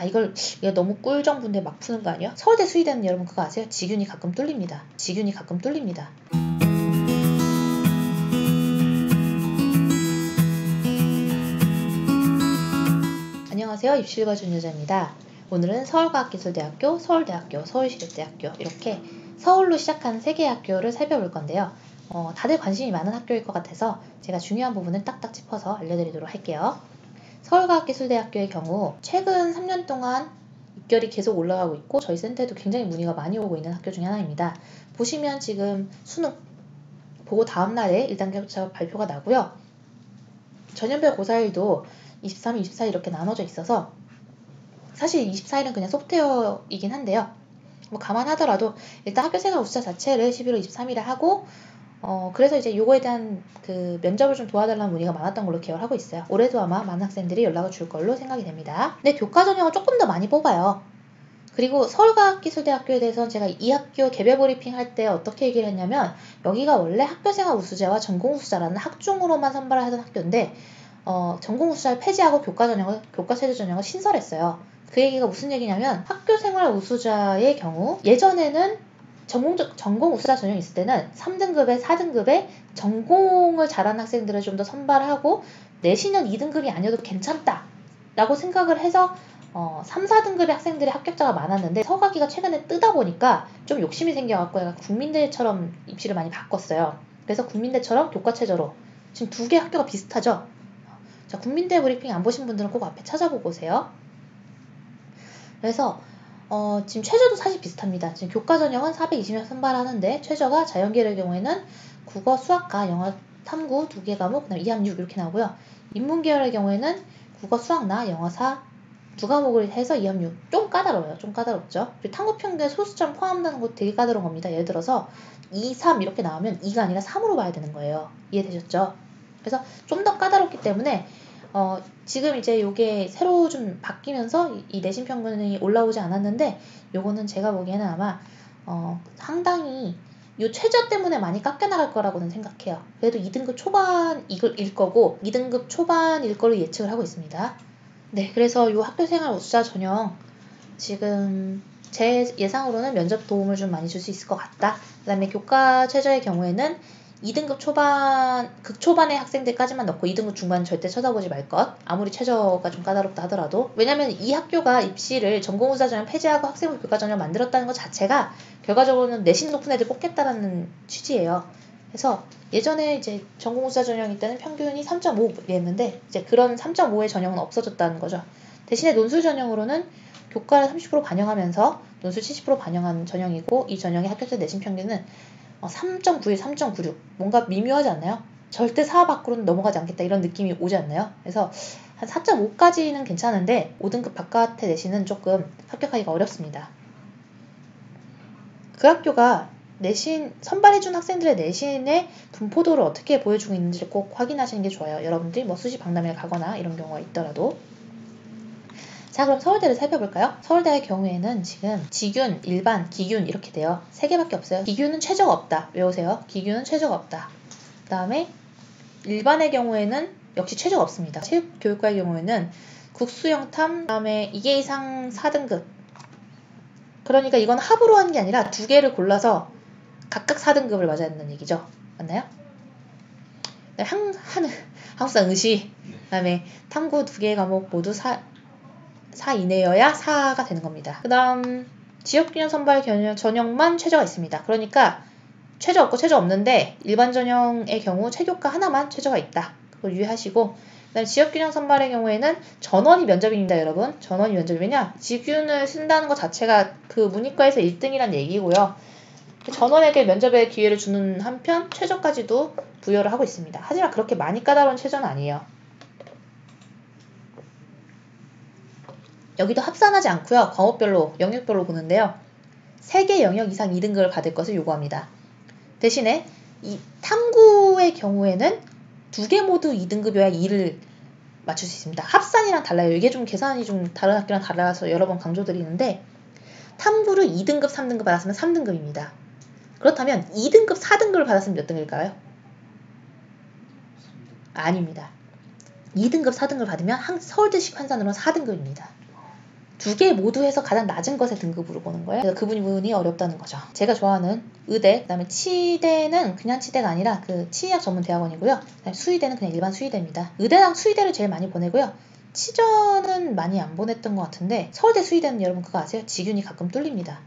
이거 너무 꿀정부인데 막 푸는 거 아니야? 서울대 수의대는 여러분 그거 아세요? 직윤이 가끔 뚫립니다. 직윤이 가끔 뚫립니다. 안녕하세요. 입시를 봐준 여자입니다. 오늘은 서울과학기술대학교, 서울대학교, 서울시립대학교 이렇게 서울로 시작하는 세 개의 학교를 살펴볼 건데요. 다들 관심이 많은 학교일 것 같아서 제가 중요한 부분을 딱딱 짚어서 알려드리도록 할게요. 서울과학기술대학교의 경우 최근 3년 동안 입결이 계속 올라가고 있고 저희 센터에도 굉장히 문의가 많이 오고 있는 학교 중에 하나입니다. 보시면 지금 수능 보고 다음날에 1단계 합격 발표가 나고요. 전년별 고사일도 23일, 24일 이렇게 나눠져 있어서 사실 24일은 그냥 소프트웨어이긴 한데요. 감안하더라도 일단 학교생활 우수자 자체를 11월 23일에 하고 그래서 이제 요거에 대한 그 면접을 좀 도와달라는 문의가 많았던 걸로 기억을 하고 있어요. 올해도 아마 많은 학생들이 연락을 줄 걸로 생각이 됩니다. 근데 교과 전형을 조금 더 많이 뽑아요. 그리고 서울과학기술대학교에 대해서는 제가 이 학교 개별 브리핑 할 때 어떻게 얘기를 했냐면 여기가 원래 학교생활 우수자와 전공 우수자라는 학종으로만 선발을 하던 학교인데 전공 우수자를 폐지하고 교과 체제 전형을 신설했어요. 그 얘기가 무슨 얘기냐면 학교생활 우수자의 경우 예전에는 전공 우수자 전형이 있을 때는 3등급에 4등급에 전공을 잘하는 학생들을 좀 더 선발하고 내신은 2등급이 아니어도 괜찮다 라고 생각을 해서 3, 4등급의 학생들의 합격자가 많았는데 서가기가 최근에 뜨다 보니까 좀 욕심이 생겨갖고 약간 국민대처럼 입시를 많이 바꿨어요. 그래서 국민대처럼 교과체제로 지금 두 개 학교가 비슷하죠. 자, 국민대 브리핑 안 보신 분들은 꼭 앞에 찾아보고 오세요. 그래서 지금 최저도 사실 비슷합니다. 지금 교과 전형은 420명 선발하는데 최저가 자연계열의 경우에는 국어, 수학과, 영어, 탐구 2개 과목, 그다음에 2함 6 이렇게 나오고요. 인문계열의 경우에는 국어, 수학, 나, 영어, 사 2과목을 해서 2함 6. 좀 까다로워요. 좀 까다롭죠. 그리고 탐구평균 소수점 포함되는 거 되게 까다로운 겁니다. 예를 들어서 2, 3 이렇게 나오면 2가 아니라 3으로 봐야 되는 거예요. 이해되셨죠? 그래서 좀 더 까다롭기 때문에 지금 이제 요게 새로 좀 바뀌면서 이 내신 평균이 올라오지 않았는데 요거는 제가 보기에는 아마 상당히 요 최저 때문에 많이 깎여나갈 거라고는 생각해요. 그래도 2등급 초반일 거고 2등급 초반일 걸로 예측을 하고 있습니다. 네, 그래서 요 학교생활 우수자 전형 지금 제 예상으로는 면접 도움을 좀 많이 줄 수 있을 것 같다. 그 다음에 교과 최저의 경우에는 2등급 초반, 극초반의 학생들까지만 넣고 2등급 중반은 절대 쳐다보지 말 것. 아무리 최저가 좀 까다롭다 하더라도. 왜냐면 이 학교가 입시를 전공우수자 전형 폐지하고 학생부 교과 전형 만들었다는 것 자체가 결과적으로는 내신 높은 애들 뽑겠다라는 취지예요. 그래서 예전에 이제 전공우수자 전형일 때는 평균이 3.5였는데 이제 그런 3.5의 전형은 없어졌다는 거죠. 대신에 논술 전형으로는 교과를 30% 반영하면서 논술 70% 반영한 전형이고 이 전형의 합격자 내신 평균은 3.91, 3.96 뭔가 미묘하지 않나요? 절대 4 밖으로는 넘어가지 않겠다 이런 느낌이 오지 않나요? 그래서 한 4.5까지는 괜찮은데 5등급 바깥의 내신은 조금 합격하기가 어렵습니다. 그 학교가 내신 선발해준 학생들의 내신의 분포도를 어떻게 보여주고 있는지를 꼭 확인하시는 게 좋아요. 여러분들이 수시 박람회를 가거나 이런 경우가 있더라도. 자, 그럼 서울대를 살펴볼까요? 서울대의 경우에는 지금 지균, 일반, 기균 이렇게 돼요. 3개밖에 없어요. 기균은 최저가 없다. 외우세요. 기균은 최저가 없다. 그 다음에 일반의 경우에는 역시 최저가 없습니다. 체육교육과의 경우에는 국수영탐, 그 다음에 2개 이상 4등급. 그러니까 이건 합으로 하는 게 아니라 2개를 골라서 각각 4등급을 맞아야 된다는 얘기죠. 맞나요? 한국사 응시, 그 다음에 탐구 2개 과목 모두 4 이내여야 4가 되는 겁니다. 그 다음 지역균형 선발 전형만 최저가 있습니다. 그러니까 최저 없고 최저 없는데 일반 전형의 경우 체교과 하나만 최저가 있다. 그걸 유의하시고 그 다음에 지역균형 선발의 경우에는 전원이 면접입니다. 여러분. 전원이 면접이 왜냐? 지균을 쓴다는 것 자체가 그 문이과에서 1등이란 얘기고요. 전원에게 면접의 기회를 주는 한편 최저까지도 부여를 하고 있습니다. 하지만 그렇게 많이 까다로운 최저는 아니에요. 여기도 합산하지 않고요. 과목별로, 영역별로 보는데요. 3개 영역 이상 2등급을 받을 것을 요구합니다. 대신에 이 탐구의 경우에는 2개 모두 2등급이어야 2를 맞출 수 있습니다. 합산이랑 달라요. 이게 좀 계산이 좀 다른 학교랑 달라서 여러 번 강조드리는데 탐구를 2등급, 3등급 받았으면 3등급입니다. 그렇다면 2등급, 4등급을 받았으면 몇 등일까요? 아닙니다. 2등급, 4등급을 받으면 서울대식 환산으로는 4등급입니다. 두 개 모두 해서 가장 낮은 것의 등급으로 보는 거예요. 그래서 그 부분이 어렵다는 거죠. 제가 좋아하는 의대, 그다음에 치대는 그냥 치대가 아니라 그 치의학 전문 대학원이고요. 그다음에 수의대는 그냥 일반 수의대입니다. 의대랑 수의대를 제일 많이 보내고요. 치전은 많이 안 보냈던 것 같은데 서울대 수의대는 여러분 그거 아세요? 직윤이 가끔 뚫립니다.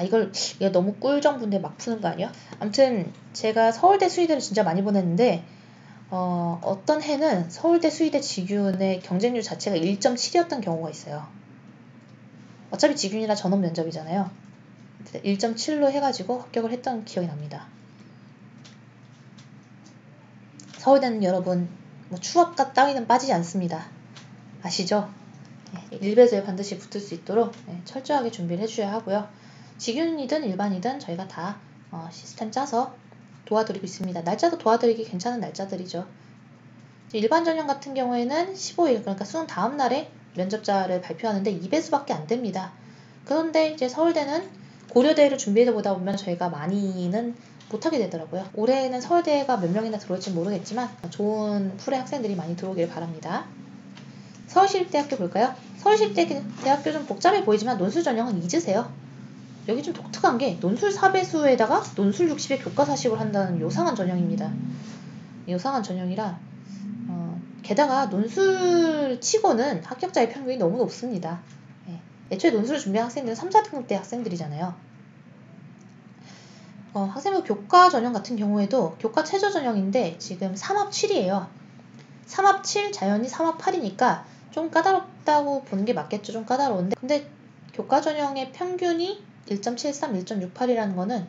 이거 너무 꿀정부인데 막 푸는 거 아니야? 아무튼 제가 서울대 수의대를 진짜 많이 보냈는데 어떤 해는 서울대 수의대 직윤의 경쟁률 자체가 1.7이었던 경우가 있어요. 어차피 직윤이라 전원 면접이잖아요. 1.7로 해가지고 합격을 했던 기억이 납니다. 서울대는 여러분 추합과 따위는 빠지지 않습니다. 아시죠? 일배수에 반드시 붙을 수 있도록 철저하게 준비를 해주셔야 하고요. 직윤이든 일반이든 저희가 다 시스템 짜서 도와드리고 있습니다. 날짜도 도와드리기 괜찮은 날짜들이죠. 일반 전형 같은 경우에는 15일, 그러니까 수능 다음 날에 면접자를 발표하는데 2배수밖에 안 됩니다. 그런데 이제 서울대는 고려대를 준비해 보다 보면 저희가 많이는 못하게 되더라고요. 올해는 서울대가 몇 명이나 들어올지 모르겠지만 좋은 풀의 학생들이 많이 들어오길 바랍니다. 서울시립대학교 볼까요? 서울시립대학교 좀 복잡해 보이지만 논술 전형은 잊으세요. 여기 좀 독특한 게 논술 4배수에다가 논술 60에 교과 40을 한다는 요상한 전형입니다. 요상한 전형이라 게다가 논술 치고는 합격자의 평균이 너무 높습니다. 애초에 논술을 준비한 학생들은 3, 4등급대 학생들이잖아요. 학생부 교과 전형 같은 경우에도 교과 최저 전형인데 지금 3합 7이에요. 3합 7, 자연이 3합 8이니까 좀 까다롭다고 보는 게 맞겠죠. 좀 까다로운데 근데 교과 전형의 평균이 1.73, 1.68이라는 거는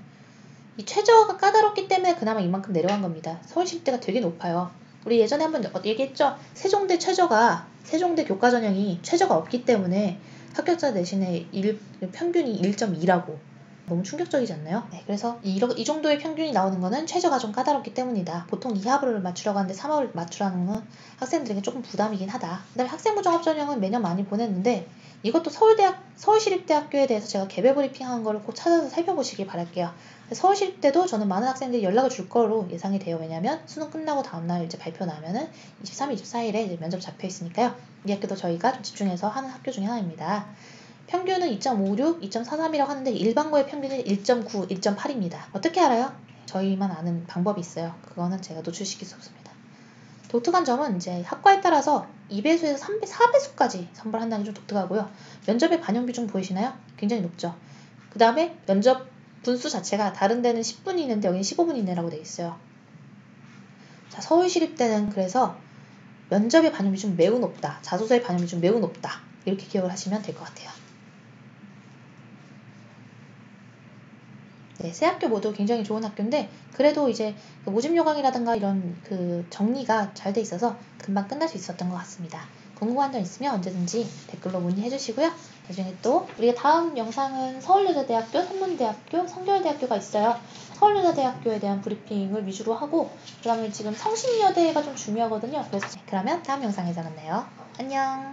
이 최저가 까다롭기 때문에 그나마 이만큼 내려간 겁니다. 서울시립대가 되게 높아요. 우리 예전에 한번 얘기했죠. 세종대 교과 전형이 최저가 없기 때문에 합격자 대신에 평균이 1.2라고. 너무 충격적이지 않나요? 그래서 이 정도의 평균이 나오는 거는 최저가 좀 까다롭기 때문이다. 보통 2합을 맞추려고 하는데 3합을 맞추라는 건 학생들에게 조금 부담이긴 하다. 그 다음에 학생부 종합전형은 매년 많이 보냈는데 이것도 서울시립대학교에 대해서 제가 개별 브리핑한 거를 꼭 찾아서 살펴보시길 바랄게요. 서울시립대도 저는 많은 학생들이 연락을 줄 거로 예상이 돼요. 왜냐면 수능 끝나고 다음날 이제 발표 나면은 23일, 24일에 이제 면접 잡혀 있으니까요. 이 학교도 저희가 좀 집중해서 하는 학교 중에 하나입니다. 평균은 2.56, 2.43이라고 하는데 일반고의 평균은 1.9, 1.8입니다. 어떻게 알아요? 저희만 아는 방법이 있어요. 그거는 제가 노출시킬 수 없습니다. 독특한 점은 이제 학과에 따라서 2배수에서 4배수까지 선발한다는 게 좀 독특하고요. 면접의 반영 비중 보이시나요? 굉장히 높죠. 그 다음에 면접 분수 자체가 다른 데는 10분이 있는데 여기는 15분 이내라고 되어 있어요. 자, 서울시립대는 그래서 면접의 반영 비중 매우 높다. 자소서의 반영 비중 매우 높다. 이렇게 기억을 하시면 될 것 같아요. 세 학교 모두 굉장히 좋은 학교인데 그래도 이제 그 모집 요강이라든가 이런 그 정리가 잘 돼 있어서 금방 끝날 수 있었던 것 같습니다. 궁금한 점 있으면 언제든지 댓글로 문의해 주시고요. 나중에 또 우리가 다음 영상은 서울여자대학교, 한문대학교, 성결대학교가 있어요. 서울여자대학교에 대한 브리핑을 위주로 하고 그 다음에 지금 성신여대가 좀 중요하거든요. 그래서 그러면 다음 영상에서 만나요. 안녕.